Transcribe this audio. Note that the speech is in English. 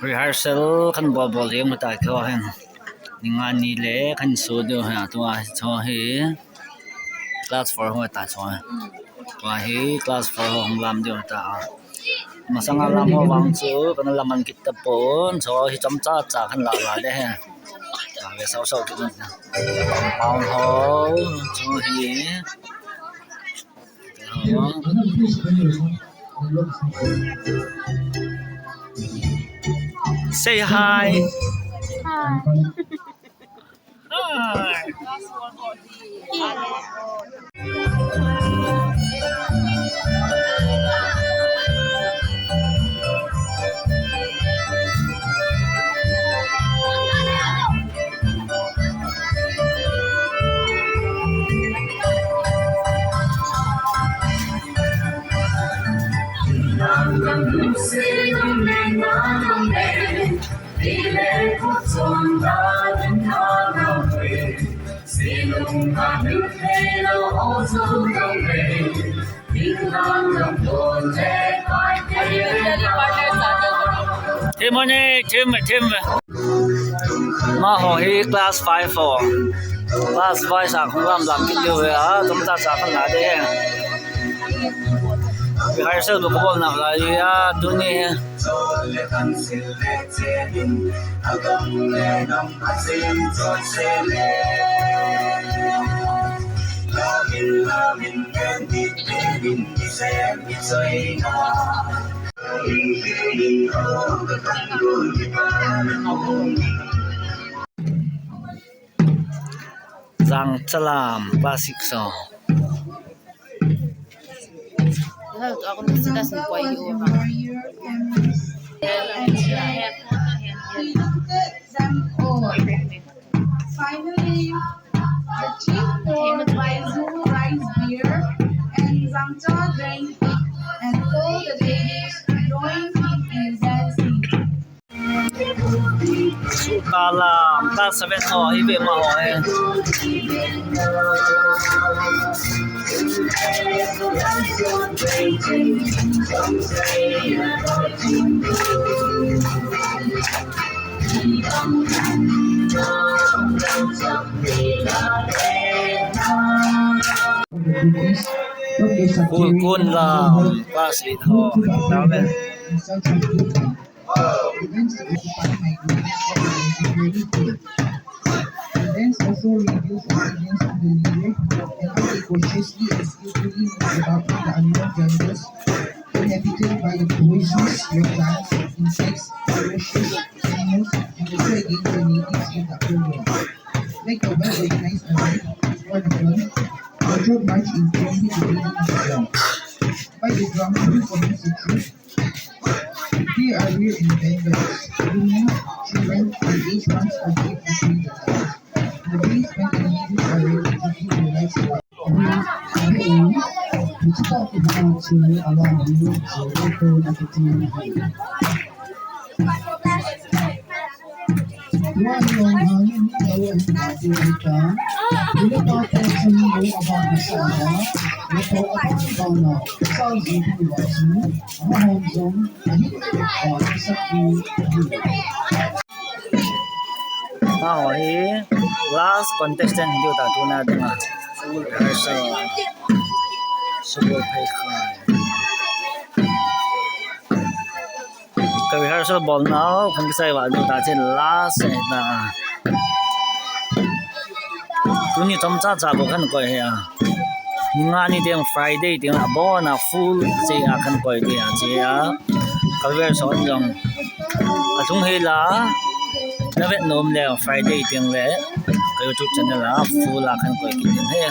rehearsal คันบ่เลี้ยงมาตาเขาแฮงงานนี้แหละคันสูดฮะตัวชอเฮ class 4 หัวตาชอว่าเฮ class 4 ของลำเดียวตามาสังลำหัววังจูกันลำมันกิตะปนชอเฮจำจ้าจ้าคันหลายๆได้ฮะเวเศร้าๆกินนะปองโหชอเฮSay hi. Hi. Tim. Ma ho hi class 5 class 5 sa khong lam lam ki lu ya tum cha cha kan la de rehearsal bu ko na la ya tu ni Zang Salam Classic Song. Ako nagsitas ng kwayo. Finally, the chief poured Baizu rice beer and Zangcha drank it and told the ladies to join him in dancing. Salam Class 7 ho ibe ma ho hai. Kun lam Class 8 ho. Tama. Events also reveals opinions of the leader and how they cautiously and skillfully about the unknown genders inhabited by the poisonous reptiles, insects, ferocious animals, and also against the natives in the upper world. Like a well-organized army or the gun, the troop march in friendly debating the ground. By the drum, who comments the truth? Here are real inventors, women, children, and aged ones are brave to free the lives. The days when the ladies are ready to give their lives away. We talk about around the local entertainment. One long hanging low and Africa. We look out at some know about the saga. We talk about Ghana, South Asian Wazoo, our home zone, and he can on Saku. Ma ho hi last contestant dio ta tu na de ma. Full rehearsal. Super phai kha. Ka rehearsal bol now khang ki sai wa dio ta chen last na. Tu ni tom cha cha bo khan ko he ya. Nga ni deng Friday deng abo na full che a khan ko de ya che ya. Ka rehearsal jong. A chung he la Navet nom le Friday tiếng le cái YouTube channel là full là khăn quay kinh he